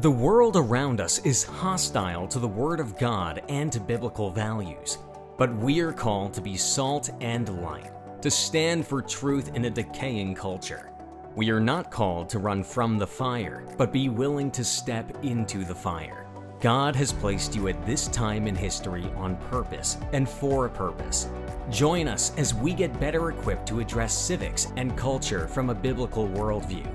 The world around us is hostile to the Word of God and to biblical values, but we are called to be salt and light, to stand for truth in a decaying culture. We are not called to run from the fire, but be willing to step into the fire. God has placed you at this time in history on purpose and for a purpose. Join us as we get better equipped to address civics and culture from a biblical worldview.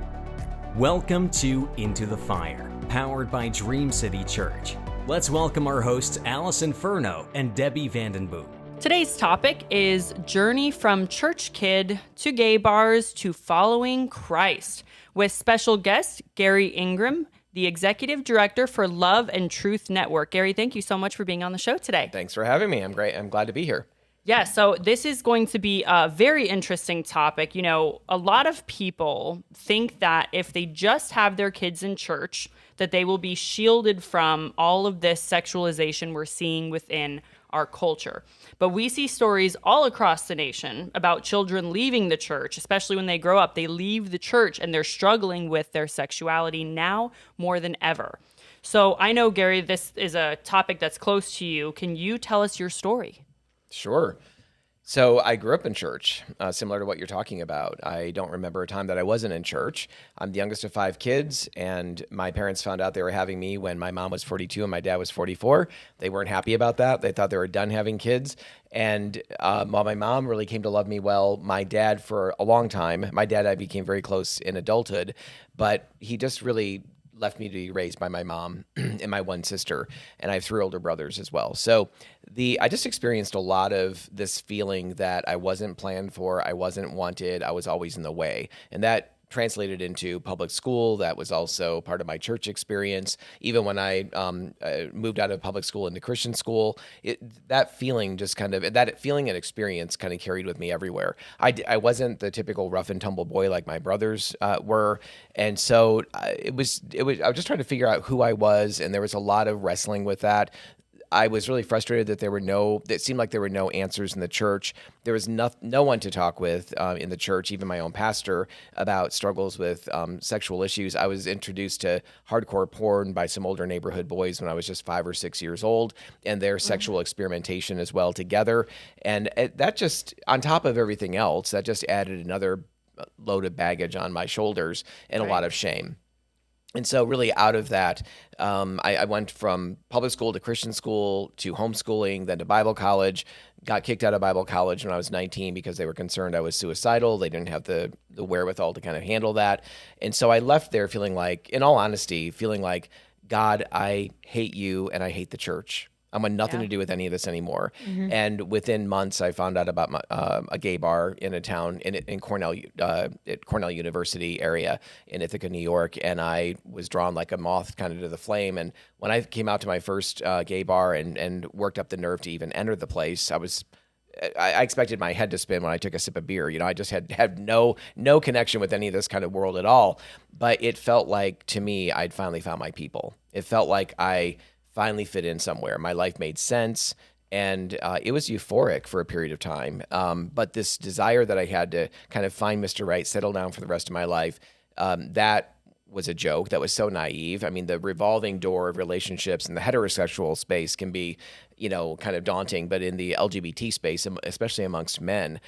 Welcome to Into the Fire, powered by Dream City Church. Let's welcome our hosts Alison Furno and Debi Vandenboom. Today's topic is Journey from Church Kid to Gay Bars to Following Christ, with special guest Garry Ingraham, the Executive Director for Love and Truth Network. Garry, thank you so much for being on the show today. Thanks for having me. I'm glad to be here. Yeah, so this is going to be a very interesting topic. You know, a lot of people think that if they just have their kids in church, that they will be shielded from all of this sexualization we're seeing within our culture. But we see stories all across the nation about children leaving the church, especially when they grow up. They leave the church and they're struggling with their sexuality now more than ever. So I know, Garry, this is a topic that's close to you. Can you tell us your story? Sure. So I grew up in church, similar to what you're talking about. I don't remember a time that I wasn't in church. I'm the youngest of 5 kids, and my parents found out they were having me when my mom was 42 and my dad was 44. They weren't happy about that. They thought they were done having kids. And while my mom really came to love me well, my dad for a long time, my dad and I became very close in adulthood, but he just really left me to be raised by my mom and my one sister, and I have 3 older brothers as well. So I just experienced a lot of this feeling that I wasn't planned for, I wasn't wanted, I was always in the way. And that translated into public school. That was also part of my church experience. Even when I moved out of public school into Christian school, that feeling and experience kind of carried with me everywhere. I wasn't the typical rough and tumble boy like my brothers were. And so I was just trying to figure out who I was. And there was a lot of wrestling with that. I was really frustrated that it seemed like there were no answers in the church. There was no one to talk with in the church, even my own pastor, about struggles with sexual issues. I was introduced to hardcore porn by some older neighborhood boys when I was just 5 or 6 years old, and their sexual experimentation as well together. And that just, on top of everything else, that just added another load of baggage on my shoulders and a lot of shame. And so really out of that, I went from public school to Christian school to homeschooling, then to Bible college, got kicked out of Bible college when I was 19 because they were concerned I was suicidal. They didn't have the wherewithal to kind of handle that. And so I left there feeling like, in all honesty, God, I hate you and I hate the church. I want nothing to do with any of this anymore. Mm-hmm. And within months, I found out about a gay bar in a town in Cornell, at Cornell University area in Ithaca, New York. And I was drawn like a moth kind of to the flame. And when I came out to my first gay bar and worked up the nerve to even enter the place, I expected my head to spin when I took a sip of beer. You know, I just had no connection with any of this kind of world at all. But it felt like, to me, I'd finally found my people. It felt like I finally fit in somewhere. My life made sense, and it was euphoric for a period of time. But this desire that I had to kind of find Mr. Right, settle down for the rest of my life, that was a joke. That was so naive. I mean, the revolving door of relationships in the heterosexual space can be, kind of daunting, but in the LGBT space, especially amongst men,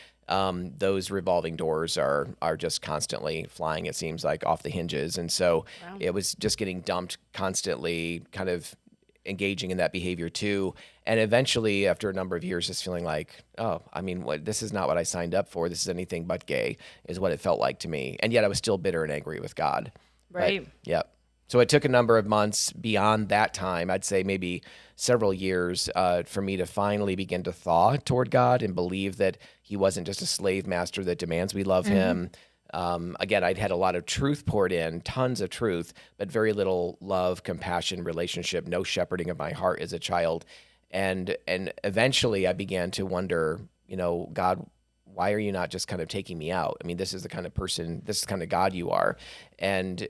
those revolving doors are just constantly flying, it seems like, off the hinges. And so It was just getting dumped constantly, kind of engaging in that behavior too. And eventually, after a number of years, just feeling like, this is not what I signed up for. This is anything but gay, is what it felt like to me. And yet I was still bitter and angry with God. Right. Yep. So it took a number of months beyond that time, I'd say maybe several years, for me to finally begin to thaw toward God and believe that he wasn't just a slave master that demands we love him. Again, I'd had a lot of truth poured in, tons of truth, but very little love, compassion, relationship, no shepherding of my heart as a child. And eventually I began to wonder, God, why are you not just kind of taking me out? I mean, this is the kind of God you are. And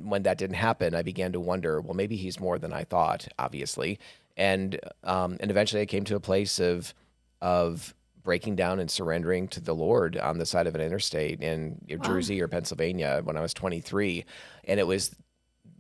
when that didn't happen, I began to wonder, well, maybe he's more than I thought, obviously. And eventually I came to a place of breaking down and surrendering to the Lord on the side of an interstate in New Jersey or Pennsylvania when I was 23. And it was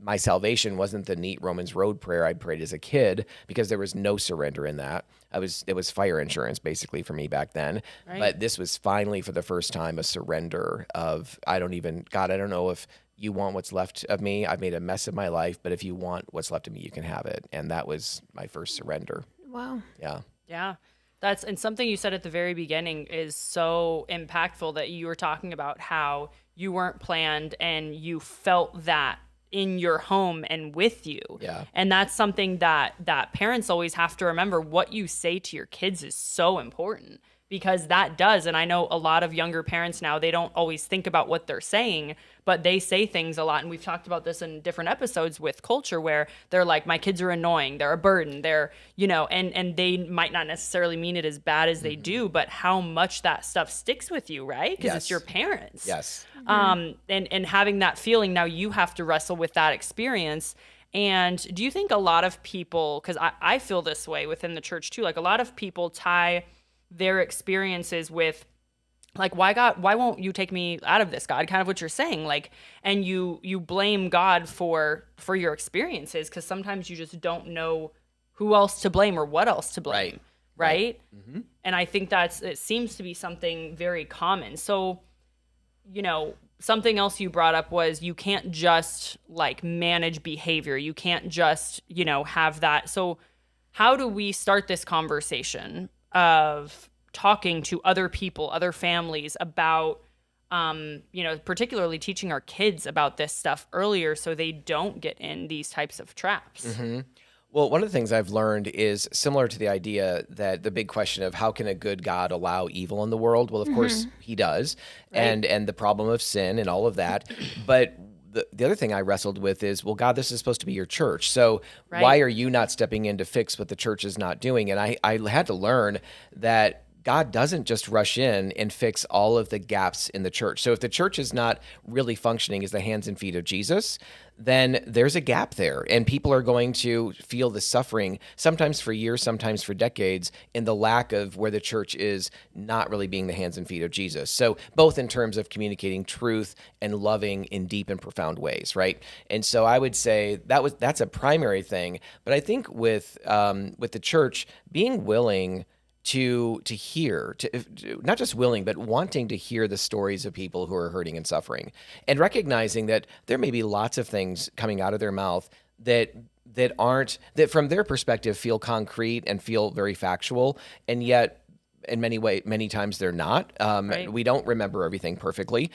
my salvation wasn't the neat Romans Road prayer I'd prayed as a kid, because there was no surrender in that. It was fire insurance basically for me back then. Right. But this was finally for the first time a surrender of, God, I don't know if you want what's left of me. I've made a mess of my life, but if you want what's left of me, you can have it. And that was my first surrender. Wow. Yeah. Yeah. And something you said at the very beginning is so impactful, that you were talking about how you weren't planned and you felt that in your home and with you. Yeah. And that's something that parents always have to remember. What you say to your kids is so important, because that does. And I know a lot of younger parents now, they don't always think about what they're saying, but they say things a lot. And we've talked about this in different episodes with culture, where they're like, my kids are annoying, they're a burden, they're, and they might not necessarily mean it as bad as they do, but how much that stuff sticks with you, right? Because it's your parents. Yes. And having that feeling, now you have to wrestle with that experience. And do you think a lot of people, because I feel this way within the church too, like a lot of people tie their experiences with, like, why won't you take me out of this, God? Kind of what you're saying, like, and you blame God for your experiences, because sometimes you just don't know who else to blame or what else to blame, right? Mm-hmm. And I think it seems to be something very common. So, something else you brought up was you can't just like manage behavior. You can't just, have that. So how do we start this conversation of talking to other people, other families about, particularly teaching our kids about this stuff earlier so they don't get in these types of traps? Mm-hmm. Well, one of the things I've learned is similar to the idea that the big question of how can a good God allow evil in the world? Well, of course he does. Right. And the problem of sin and all of that. But the other thing I wrestled with is, well, God, this is supposed to be your church. So why are you not stepping in to fix what the church is not doing? And I had to learn that God doesn't just rush in and fix all of the gaps in the church. So if the church is not really functioning as the hands and feet of Jesus, then there's a gap there. And people are going to feel the suffering, sometimes for years, sometimes for decades, in the lack of where the church is not really being the hands and feet of Jesus. So both in terms of communicating truth and loving in deep and profound ways, right? And so I would say that's a primary thing. But I think with the church being willing to hear, not just willing, but wanting to hear the stories of people who are hurting and suffering, and recognizing that there may be lots of things coming out of their mouth that from their perspective feel concrete and feel very factual, and yet in many times they're not. We don't remember everything perfectly.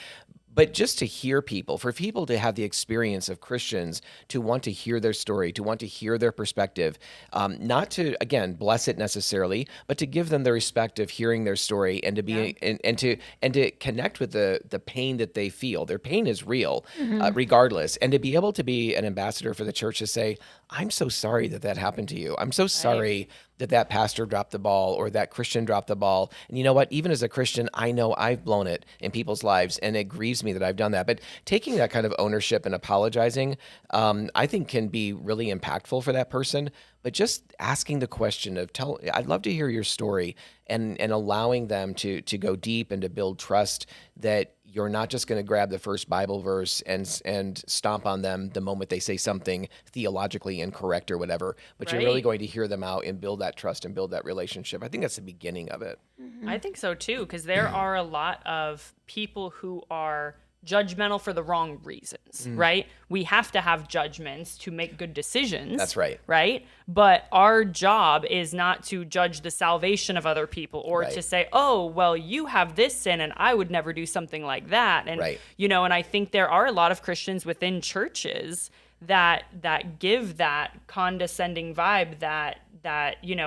But just to hear people, for people to have the experience of Christians, to want to hear their story, to want to hear their perspective, not to, again, bless it necessarily, but to give them the respect of hearing their story, and to be and to connect with the pain that they feel. Their pain is real, regardless, and to be able to be an ambassador for the church to say, I'm so sorry that happened to you. I'm so sorry that pastor dropped the ball, or that Christian dropped the ball. And you know what? Even as a Christian, I know I've blown it in people's lives, and it grieves me that I've done that. But taking that kind of ownership and apologizing, I think can be really impactful for that person. But just asking the question of, I'd love to hear your story, and allowing them to go deep and to build trust that you're not just going to grab the first Bible verse and stomp on them the moment they say something theologically incorrect or whatever, but you're really going to hear them out and build that trust and build that relationship. I think that's the beginning of it. I think so too, because there are a lot of people who are judgmental for the wrong reasons, right? We have to have judgments to make good decisions. That's right. Right? But our job is not to judge the salvation of other people, or to say, oh, well, you have this sin and I would never do something like that. And, and I think there are a lot of Christians within churches that give that condescending vibe that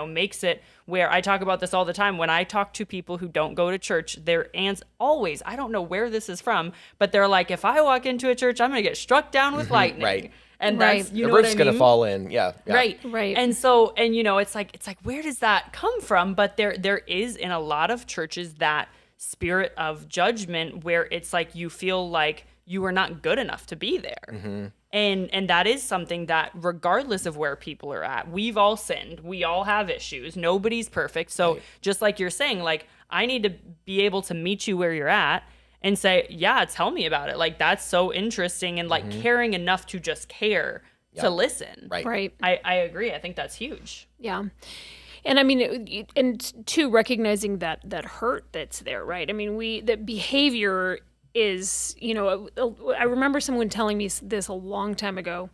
makes it, where I talk about this all the time. When I talk to people who don't go to church, their answer always, I don't know where this is from, but they're like, if I walk into a church, I'm going to get struck down with lightning. Right. And that's, the roof's going to fall in. Yeah. Right. And so, it's like, where does that come from? But there is in a lot of churches that spirit of judgment where it's like, you feel like you are not good enough to be there. And that is something that, regardless of where people are at, we've all sinned. We all have issues. Nobody's perfect. So just like you're saying, like, I need to be able to meet you where you're at and say, yeah, tell me about it. Like, that's so interesting, and like caring enough to just care to listen. Right. I agree. I think that's huge. Yeah. And I mean, and two, recognizing that hurt that's there, right? I mean, that behavior is, I remember someone telling me this a long time ago,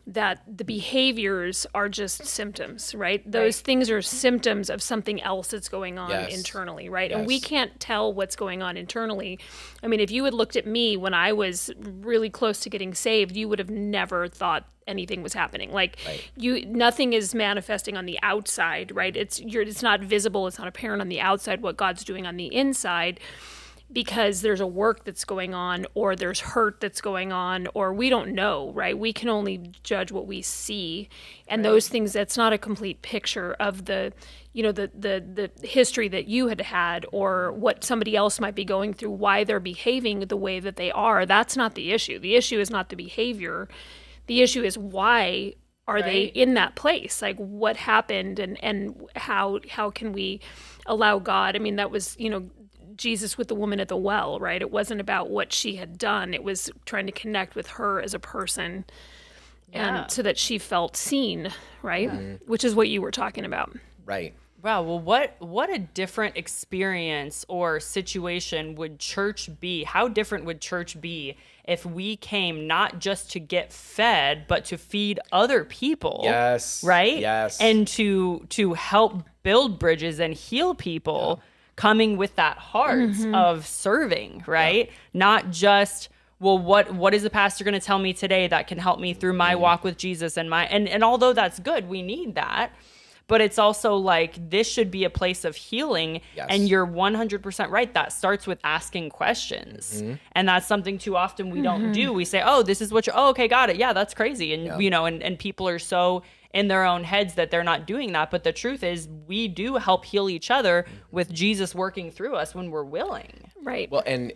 that the behaviors are just symptoms, right? Those things are symptoms of something else that's going on internally, right? And we can't tell what's going on internally. I mean, if you had looked at me when I was really close to getting saved, you would have never thought anything was happening. Like nothing is manifesting on the outside, right? It's not visible, it's not apparent on the outside what God's doing on the inside, because there's a work that's going on, or there's hurt that's going on, or we don't know, right? We can only judge what we see. And those things, that's not a complete picture of the history that you had, or what somebody else might be going through, why they're behaving the way that they are. That's not the issue. The issue is not the behavior. The issue is, why are they in that place? Like, what happened, and how can we allow God? I mean, that was, Jesus with the woman at the well, right? It wasn't about what she had done. It was trying to connect with her as a person, and so that she felt seen, right? Which is what you were talking about. Right. Wow. Well, what a different experience or situation would church be? How different would church be if we came not just to get fed, but to feed other people? Yes. Right? Yes. And to help build bridges and heal people, coming with that heart of serving, right? Not just, well, what is the pastor going to tell me today that can help me through my walk with Jesus and and although that's good, we need that. But it's also like, this should be a place of healing. Yes. And you're 100% right. That starts with asking questions. And that's something too often we don't do. We say, oh, this is what okay, got it. Yeah, that's crazy. And, and people are so in their own heads that they're not doing that. But the truth is, we do help heal each other with Jesus working through us when we're willing. Right. Well, and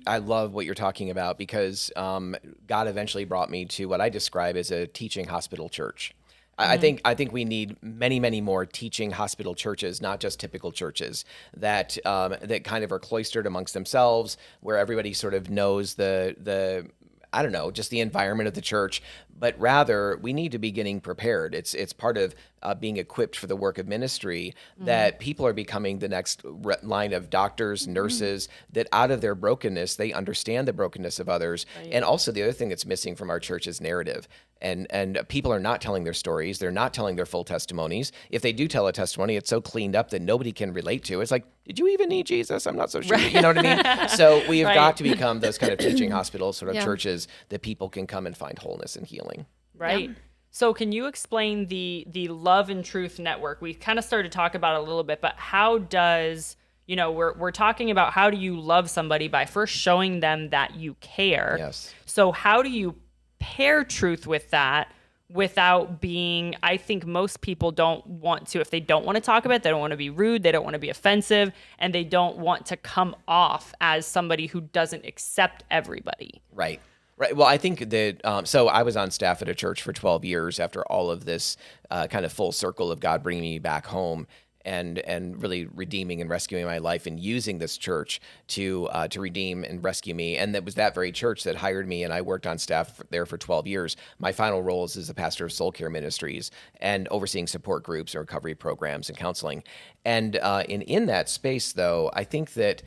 I love what you're talking about, because God eventually brought me to what I describe as a teaching hospital church. I think we need many, many more teaching hospital churches, not just typical churches that kind of are cloistered amongst themselves, where everybody sort of knows the I don't know, just the environment of the church, but rather we need to be getting prepared. It's part of being equipped for the work of ministry, that people are becoming the next line of doctors, nurses, that out of their brokenness, they understand the brokenness of others. And also the other thing that's missing from our church is narrative. And people are not telling their stories. They're not telling their full testimonies. If they do tell a testimony, it's so cleaned up that nobody can relate to. It's like, did you even need Jesus? I'm not so sure. You know what I mean? So we have got to become those kind of teaching hospitals, sort of churches that people can come and find wholeness and healing. Right. Yeah. So can you explain the Love and Truth Network? We kind of started to talk about it a little bit, but how does, we're talking about, how do you love somebody by first showing them that you care? Yes. So how do you pair truth with that without being, I think most people don't want to, if they don't want to talk about it, they don't want to be rude, they don't want to be offensive, and they don't want to come off as somebody who doesn't accept everybody. Right. Right. Well, I think that, so I was on staff at a church for 12 years after all of this kind of full circle of God bringing me back home and really redeeming and rescuing my life, and using this church to redeem and rescue me. And that was that very church that hired me, and I worked on staff there for 12 years. My final role is as a pastor of Soul Care Ministries and overseeing support groups and recovery programs and counseling. And in that space, though, I think that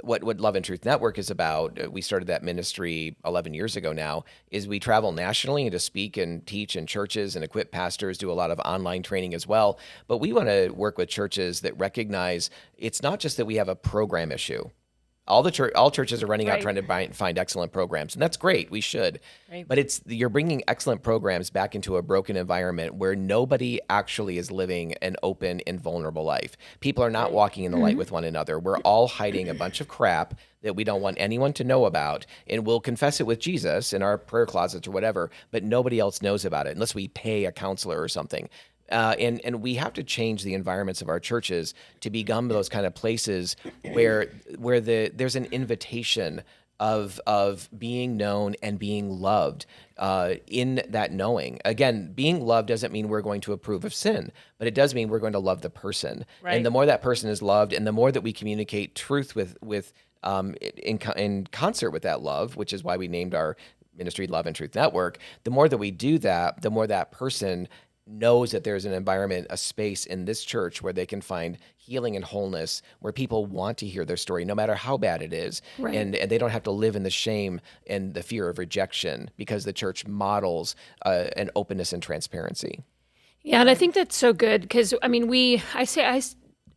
what Love and Truth Network is about, we started that ministry 11 years ago now, is we travel nationally and to speak and teach in churches and equip pastors, do a lot of online training as well. But we want to work with churches that recognize it's not just that we have a program issue. All churches are running out trying to find excellent programs, and that's great. We should, but you're bringing excellent programs back into a broken environment where nobody actually is living an open and vulnerable life. People are not walking in the light with one another. We're all hiding a bunch of crap that we don't want anyone to know about, and we'll confess it with Jesus in our prayer closets or whatever, but nobody else knows about it unless we pay a counselor or something. And we have to change the environments of our churches to become those kind of places where there's an invitation of being known and being loved in that knowing. Again, being loved doesn't mean we're going to approve of sin, but it does mean we're going to love the person. Right. And the more that person is loved, and the more that we communicate truth with in concert with that love, which is why we named our ministry Love and Truth Network, the more that we do that, the more that person knows that there's an environment, a space in this church where they can find healing and wholeness, where people want to hear their story, no matter how bad it is. Right. And they don't have to live in the shame and the fear of rejection, because the church models an openness and transparency. Yeah, and I think that's so good because, I mean, I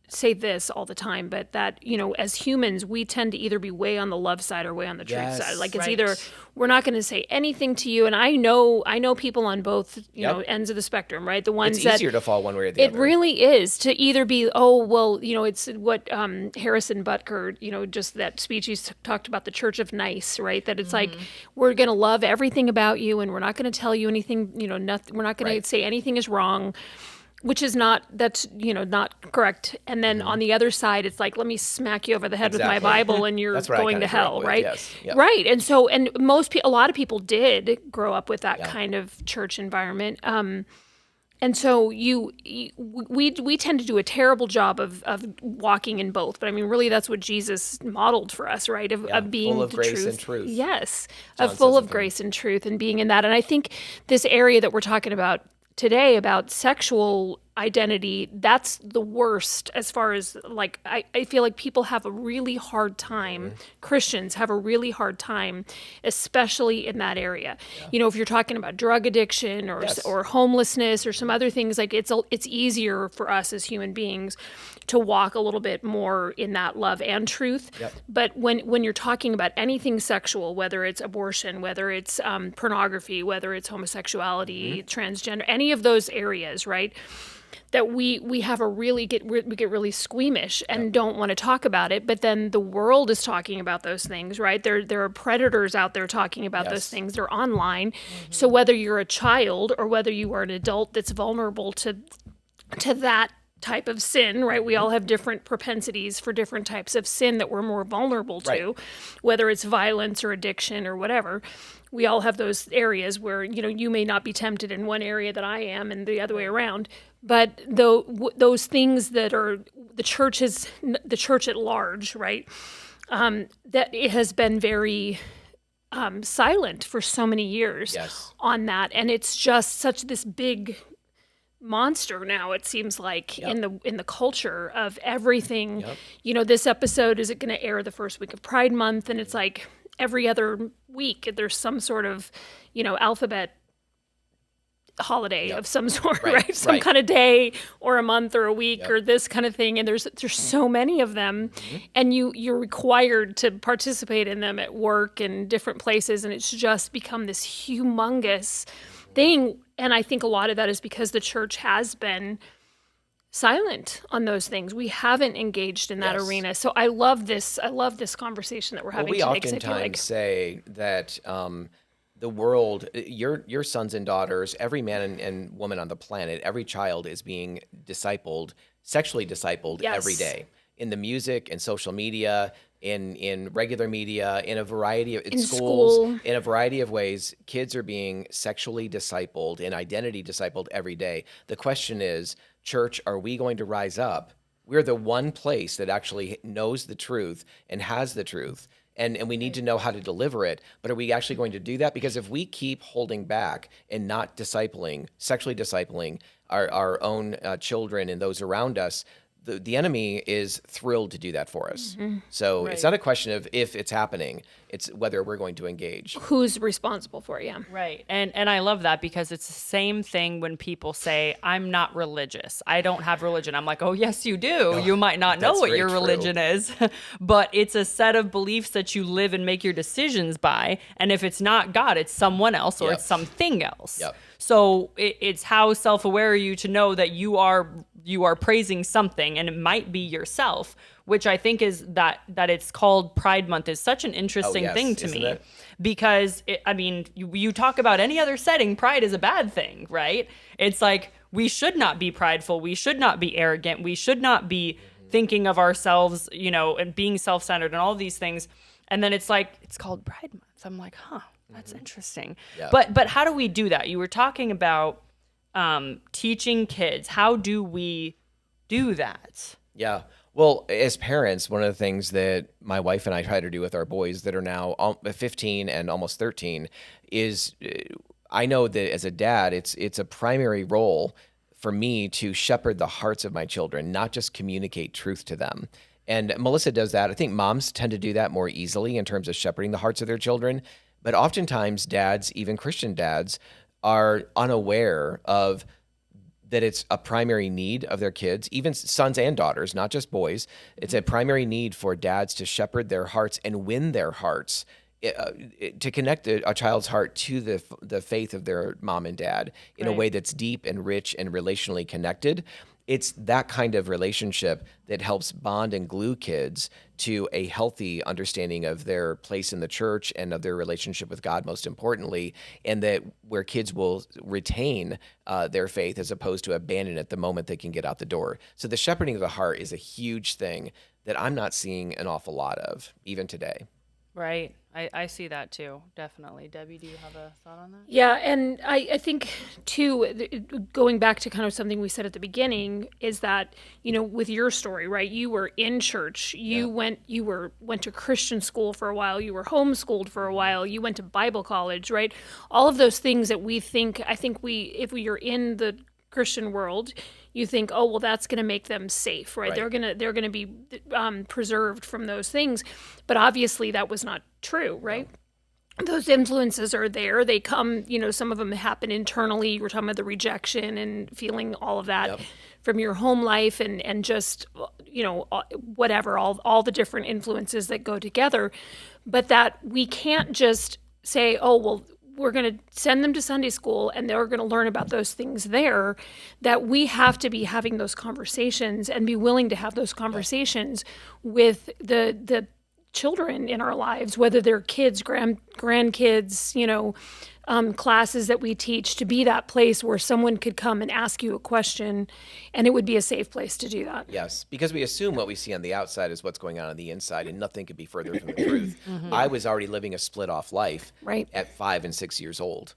say this all the time, but that, as humans, we tend to either be way on the love side or way on the truth side. Like it's either we're not going to say anything to you, and I know people on both ends of the spectrum, right? The ones it's easier to fall one way or the other. It really is to either be, it's what Harrison Butker, just that speech he talked about, the Church of Nice, right? That it's like we're going to love everything about you, and we're not going to tell you anything, nothing, we're not going to say anything is wrong. Which is not correct. And then on the other side, it's like, let me smack you over the head with my Bible and you're going to hell, right? Yes. Yep. Right. And so, a lot of people did grow up with that kind of church environment. And so we tend to do a terrible job of walking in both. But I mean, really, that's what Jesus modeled for us, right? Of being full of the grace truth. and truth. Yes. John Full says of grace and truth and being in that. And I think this area that we're talking about today about sexual identity, that's the worst as far as like, I feel like people have a really hard time, Christians have a really hard time, especially in that area. If you're talking about drug addiction or homelessness or some other things, like it's easier for us as human beings to walk a little bit more in that love and truth. Yep. But when you're talking about anything sexual, whether it's abortion, whether it's pornography, whether it's homosexuality, transgender, any of those areas, right? That we have we get really squeamish and don't want to talk about it, but then the world is talking about those things, right? There are predators out there talking about those things. They're online. So whether you're a child or whether you are an adult that's vulnerable to that type of sin, right? We all have different propensities for different types of sin that we're more vulnerable to, whether it's violence or addiction or whatever. We all have those areas where, you may not be tempted in one area that I am and the other way around. But those things that are the church at large, right? That it has been very silent for so many years on that. And it's just such this big monster now, it seems like, in the culture of everything. This episode, is it going to air the first week of Pride Month? And it's like every other week there's some sort of alphabet holiday of some sort, right? Some kind of day or a month or a week or this kind of thing. And there's so many of them, and you're required to participate in them at work and different places. And it's just become this humongous thing. And I think a lot of that is because the church has been silent on those things. We haven't engaged in that arena. So I love this conversation that we're having today. We oftentimes say that the world, your sons and daughters, every man and woman on the planet, every child is being discipled, sexually discipled every day in the music and social media, in regular media, in a variety of schools, in a variety of ways. Kids are being sexually discipled and identity discipled every day. The question is, church, are we going to rise up? We're the one place that actually knows the truth and has the truth. And we need to know how to deliver it. But are we actually going to do that? Because if we keep holding back and not sexually discipling our own children and those around us, the enemy is thrilled to do that for us. So it's not a question of if it's happening, it's whether we're going to engage. Who's responsible for it, Right. And I love that, because it's the same thing when people say, I'm not religious, I don't have religion. I'm like, oh, yes, you do. You might not know what your religion is, but it's a set of beliefs that you live and make your decisions by. And if it's not God, it's someone else or it's something else. So it's how self-aware are you to know that you are praising something, and it might be yourself, which I think is that it's called Pride Month is such an interesting thing to me, because you talk about any other setting, pride is a bad thing, right? It's like, we should not be prideful, we should not be arrogant, we should not be thinking of ourselves, and being self-centered and all these things. And then it's like, it's called Pride Month. I'm like, that's interesting. But how do we do that? You were talking about teaching kids. How do we do that? Yeah. Well, as parents, one of the things that my wife and I try to do with our boys that are now 15 and almost 13 is I know that as a dad, it's a primary role for me to shepherd the hearts of my children, not just communicate truth to them. And Melissa does that. I think moms tend to do that more easily in terms of shepherding the hearts of their children. But oftentimes dads, even Christian dads, are unaware of that it's a primary need of their kids, even sons and daughters, not just boys. It's a primary need for dads to shepherd their hearts and win their hearts, to connect a child's heart to the faith of their mom and dad in a way that's deep and rich and relationally connected. It's that kind of relationship that helps bond and glue kids to a healthy understanding of their place in the church and of their relationship with God, most importantly, and that where kids will retain their faith as opposed to abandon it the moment they can get out the door. So the shepherding of the heart is a huge thing that I'm not seeing an awful lot of, even today. Right. I see that too, definitely. Debbie, do you have a thought on that? Yeah, and I think too, going back to kind of something we said at the beginning, is that, you know, with your story, right? You were in church, you went to Christian school for a while, you were homeschooled for a while, you went to Bible college, right? All of those things that if we are in the Christian world, you think, oh, well, that's going to make them safe, right? They're gonna be preserved from those things, but obviously that was not true, right? No. Those influences are there. They come, you know, some of them happen internally. We're talking about the rejection and feeling all of that from your home life and just, you know, whatever, all the different influences that go together, but that we can't just say, oh, well, we're going to send them to Sunday school and they're going to learn about those things there, that we have to be having those conversations and be willing to have those conversations with the children in our lives, whether they're kids, grandkids, you know, classes that we teach, to be that place where someone could come and ask you a question and it would be a safe place to do that. Yes, because we assume what we see on the outside is what's going on the inside, and nothing could be further from the truth. I was already living a split off life at 5 and 6 years old.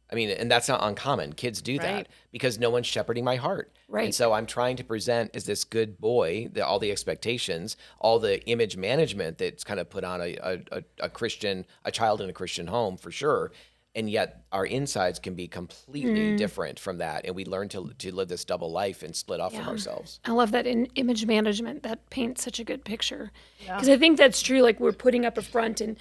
I mean, and that's not uncommon. Kids do that because no one's shepherding my heart. And so I'm trying to present as this good boy, all the expectations, all the image management that's kind of put on a child in a Christian home for sure. And yet our insides can be completely different from that. And we learn to live this double life and split off from ourselves. I love that in image management. That paints such a good picture. Because I think that's true. Like, we're putting up a front and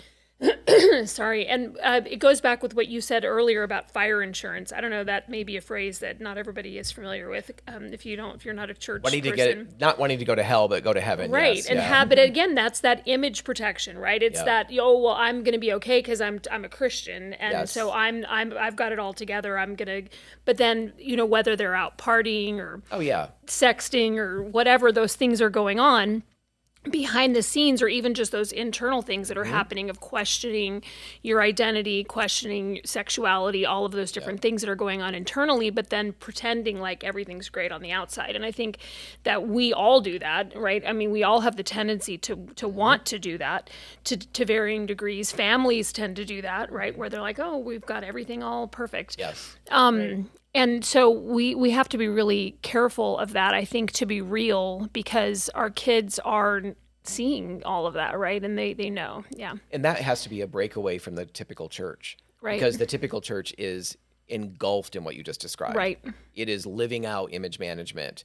sorry. And it goes back with what you said earlier about fire insurance. I don't know, that may be a phrase that not everybody is familiar with. If you're not a church person. Not wanting to go to hell, but go to heaven. Right. Yes, and but again, that's that image protection, right? It's that, oh, well, I'm going to be okay because I'm a Christian. And so I've got it all together. But then, you know, whether they're out partying or sexting or whatever those things are going on behind the scenes, or even just those internal things that are happening of questioning your identity, questioning sexuality, all of those different things that are going on internally, but then pretending like everything's great on the outside. And I think that we all do that, right? I mean, we all have the tendency to want to do that to varying degrees. Families tend to do that, right? Where they're like, oh, we've got everything all perfect. Yes. And so we have to be really careful of that, I think, to be real, because our kids are seeing all of that, right? And they know, And that has to be a breakaway from the typical church. Right. Because the typical church is engulfed in what you just described. Right. It is living out image management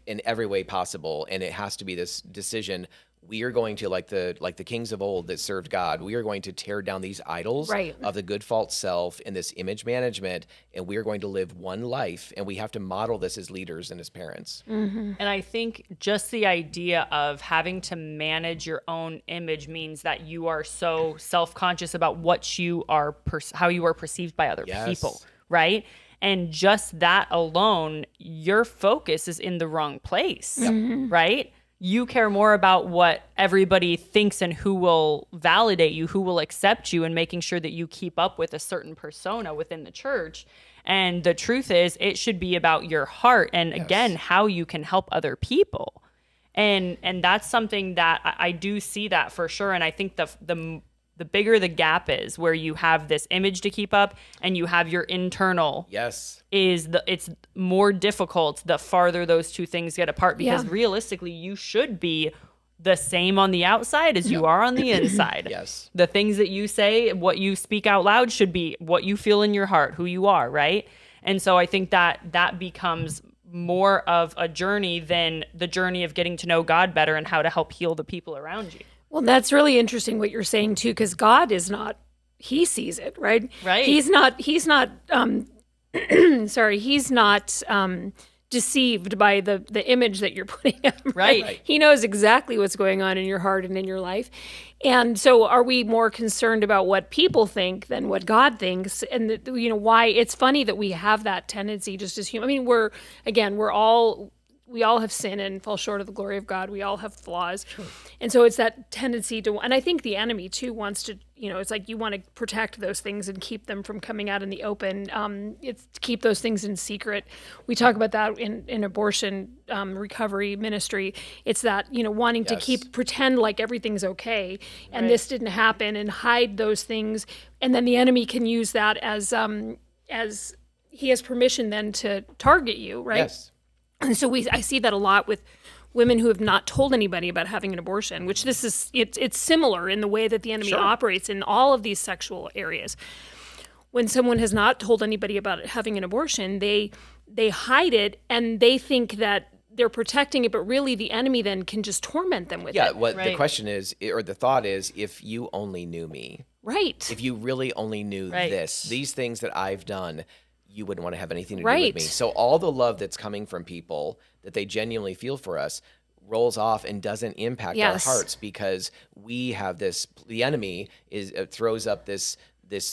in every way possible. And it has to be this decision. We are going to, like the kings of old that served God, we are going to tear down these idols of the good false self and this image management, and we are going to live one life, and we have to model this as leaders and as parents. And I think just the idea of having to manage your own image means that you are so self-conscious about what you are, how you are perceived by other people, right? And just that alone, your focus is in the wrong place, right? You care more about what everybody thinks and who will validate you, who will accept you, and making sure that you keep up with a certain persona within the church. And the truth is, it should be about your heart and, again, how you can help other people. And that's something that I do see that for sure. And I think the the bigger the gap is where you have this image to keep up and you have your internal, Yes. it's more difficult the farther those two things get apart, because Yeah. realistically you should be the same on the outside as you are on the inside. Yes. The things that you say, what you speak out loud, should be what you feel in your heart, who you are, right? And so I think that becomes more of a journey than the journey of getting to know God better and how to help heal the people around you. Well, that's really interesting what you're saying too, because God is not, he sees it, right? Right. He's not sorry, he's not deceived by the image that you're putting up. Right. He knows exactly what's going on in your heart and in your life. And so are we more concerned about what people think than what God thinks? And why it's funny that we have that tendency just as human. I mean, we all have sinned and fall short of the glory of God. We all have flaws. Sure. And so it's that tendency to, and I think the enemy too wants to, it's like you want to protect those things and keep them from coming out in the open. It's to keep those things in secret. We talk about that in abortion recovery ministry. It's that, wanting to pretend like everything's okay and this didn't happen and hide those things. And then the enemy can use that as he has permission then to target you, right? Yes. And so I see that a lot with women who have not told anybody about having an abortion, which it's similar in the way that the enemy operates in all of these sexual areas. When someone has not told anybody about having an abortion, they hide it and they think that they're protecting it, but really the enemy then can just torment them with it. Yeah, what the question is, or the thought is, if you only knew me. Right. If you really only knew these things that I've done, you wouldn't want to have anything to do with me. So all the love that's coming from people that they genuinely feel for us rolls off and doesn't impact our hearts, because we have this, the enemy throws up this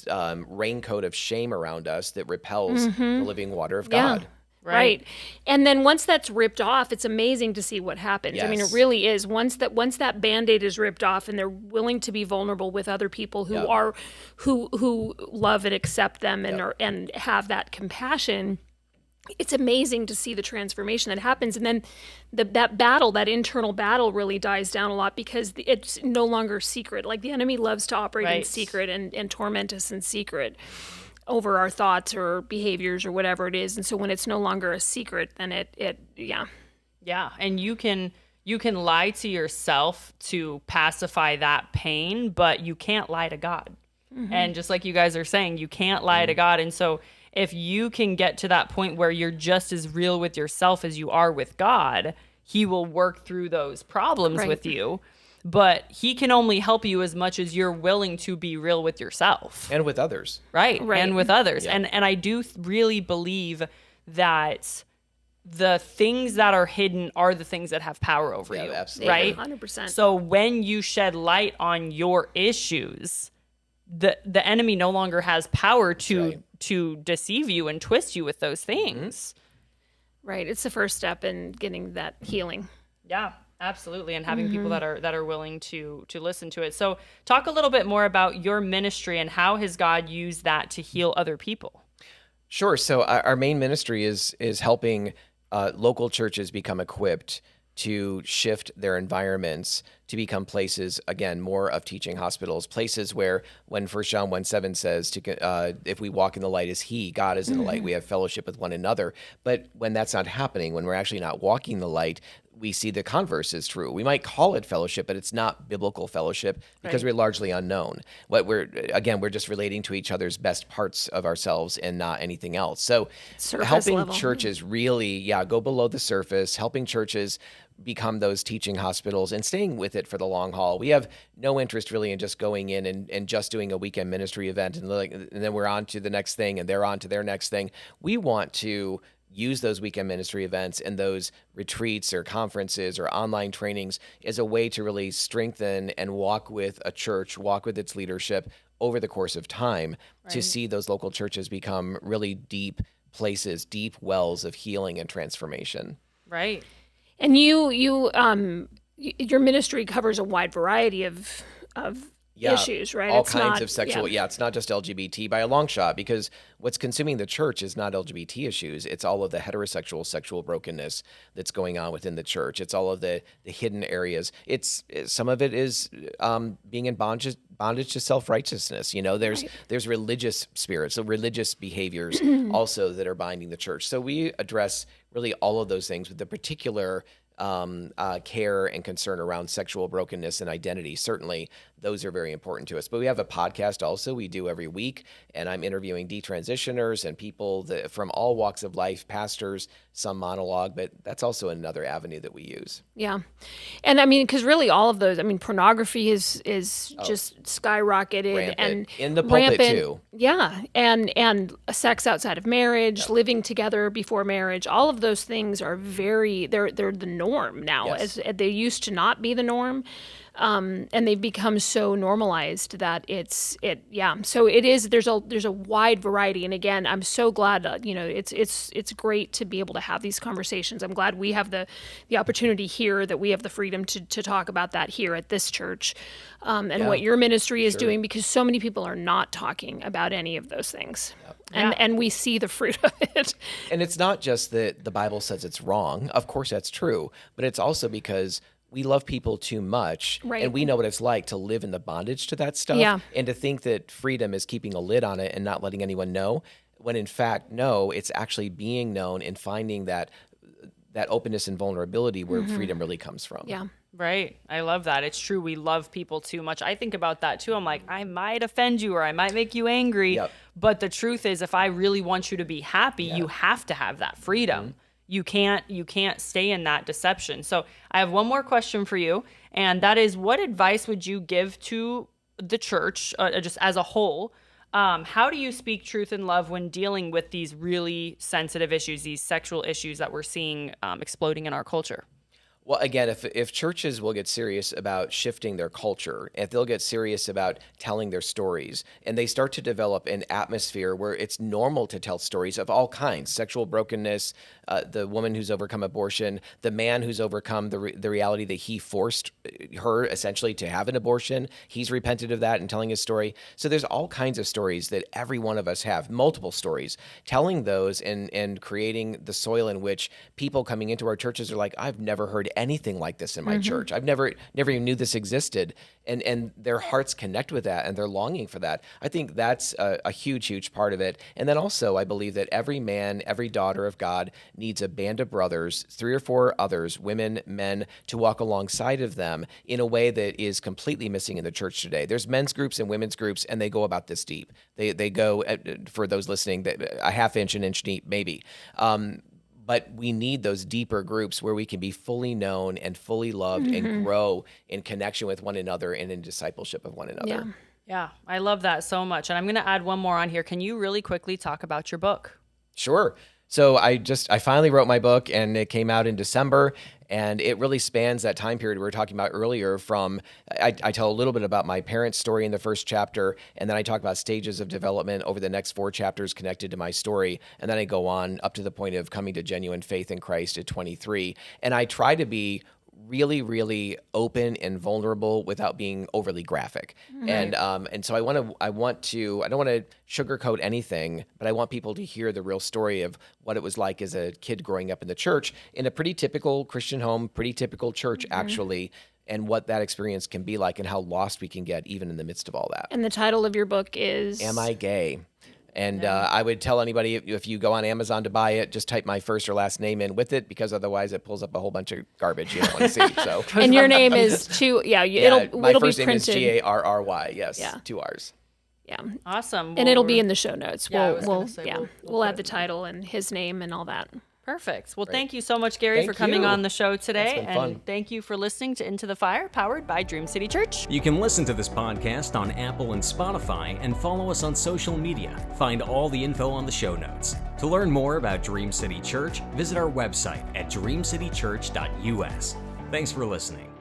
raincoat of shame around us that repels the living water of God. Right. And then once that's ripped off, it's amazing to see what happens. Yes. I mean, it really is. Once that Band-Aid is ripped off and they're willing to be vulnerable with other people who are who love and accept them and have that compassion, it's amazing to see the transformation that happens. And then that internal battle really dies down a lot, because it's no longer secret. Like the enemy loves to operate in secret and torment us in secret over our thoughts or behaviors or whatever it is. And so when it's no longer a secret, then Yeah. And you can lie to yourself to pacify that pain, but you can't lie to God. Mm-hmm. And just like you guys are saying, you can't lie to God. And so if you can get to that point where you're just as real with yourself as you are with God, he will work through those problems with you. But he can only help you as much as you're willing to be real with yourself. And with others. Right. And with others. Yeah. And I do really believe that the things that are hidden are the things that have power over you. Absolutely. Right? 100%. So when you shed light on your issues, the enemy no longer has power to deceive you and twist you with those things. Right. It's the first step in getting that healing. Yeah. Absolutely, and having people that are willing to listen to it. So talk a little bit more about your ministry and how has God used that to heal other people? Sure. So our main ministry is helping local churches become equipped to shift their environments to become places, again, more of teaching hospitals, places where when 1 John 1:7 says, if we walk in the light as he, God is in the light, we have fellowship with one another. But when that's not happening, when we're actually not walking the light, we see the converse is true. We might call it fellowship, but it's not biblical fellowship because we're largely unknown. We're just relating to each other's best parts of ourselves and not anything else. So helping churches really, go below the surface, helping churches become those teaching hospitals and staying with it for the long haul. We have no interest really in just going in and just doing a weekend ministry event and then we're on to the next thing and they're on to their next thing. We want to use those weekend ministry events and those retreats or conferences or online trainings as a way to really strengthen and walk with a church, walk with its leadership over the course of time to see those local churches become really deep places, deep wells of healing and transformation. Right. And your ministry covers a wide variety of issues, right? All It's kinds not- of sexual, it's not just LGBT by a long shot, because what's consuming the church is not LGBT issues. It's all of the heterosexual sexual brokenness that's going on within the church. It's all of the hidden areas. Some of it is being in bondage to self-righteousness. There's religious spirits, so religious behaviors also that are binding the church. So we address really all of those things with the particular care and concern around sexual brokenness and identity. Certainly, those are very important to us. But we have a podcast also we do every week, and I'm interviewing detransitioners and people from all walks of life, pastors, some monologue, but that's also another avenue that we use. Yeah. And I mean, because really all of those, I mean, pornography is just skyrocketed Rampant. and In the pulpit too. Yeah. And sex outside of marriage, living together before marriage, all of those things are they're the norm now. Yes. As they used to not be the norm. And they've become so normalized that so it is, there's a wide variety. And again, I'm so glad, it's great to be able to have these conversations. I'm glad we have the opportunity here, that we have the freedom to talk about that here at this church, and what your ministry is doing, because so many people are not talking about any of those things. Yep. And we see the fruit of it. And it's not just that the Bible says it's wrong. Of course, that's true. But it's also because we love people too much, right. And we know what it's like to live in the bondage to that stuff, and to think that freedom is keeping a lid on it and not letting anyone know, when in fact, no, it's actually being known and finding that openness and vulnerability where freedom really comes from. Yeah. Right. I love that. It's true. We love people too much. I think about that too. I'm like, I might offend you or I might make you angry. Yep. But the truth is, if I really want you to be happy, you have to have that freedom. You can't stay in that deception. So I have one more question for you, and that is, what advice would you give to the church, just as a whole? How do you speak truth in love when dealing with these really sensitive issues, these sexual issues that we're seeing exploding in our culture? Well, again, if churches will get serious about shifting their culture, if they'll get serious about telling their stories, and they start to develop an atmosphere where it's normal to tell stories of all kinds, sexual brokenness, the woman who's overcome abortion, the man who's overcome the reality that he forced her essentially to have an abortion, he's repented of that and telling his story. So there's all kinds of stories that every one of us have, multiple stories. Telling those and creating the soil in which people coming into our churches are like, I've never heard anything like this in my church. I've never even knew this existed. And their hearts connect with that and they're longing for that. I think that's a huge part of it. And then also I believe that every man, every daughter of God needs a band of brothers, 3 or 4 others, women, men, to walk alongside of them in a way that is completely missing in the church today. There's men's groups and women's groups, and they go about this deep. They go, for those listening, a half inch, an inch deep, maybe. But we need those deeper groups where we can be fully known and fully loved and grow in connection with one another and in discipleship of one another. Yeah, I love that so much. And I'm going to add one more on here. Can you really quickly talk about your book? Sure. So I finally wrote my book, and it came out in December, and it really spans that time period we were talking about earlier. From I tell a little bit about my parents' story in the first chapter, and then I talk about stages of development over the next 4 chapters connected to my story, and then I go on up to the point of coming to genuine faith in Christ at 23. And I try to be really, really open and vulnerable without being overly graphic. And so I don't want to sugarcoat anything, but I want people to hear the real story of what it was like as a kid growing up in the church, in a pretty typical Christian home, pretty typical church actually, and what that experience can be like and how lost we can get even in the midst of all that. And the title of your book is? Am I Gay? And I would tell anybody, if you go on Amazon to buy it, just type my first or last name in with it, because otherwise it pulls up a whole bunch of garbage you don't want to see. So. And your name is it'll my be first name printed. is Garry, yes, 2 R's. Yeah. Awesome. And it'll be in the show notes. We'll add the put title and his name and all that. Perfect. Well, thank you so much, Garry, for coming on the show today. It's been fun. And thank you for listening to Into the Fire, powered by Dream City Church. You can listen to this podcast on Apple and Spotify and follow us on social media. Find all the info on the show notes. To learn more about Dream City Church, visit our website at dreamcitychurch.us. Thanks for listening.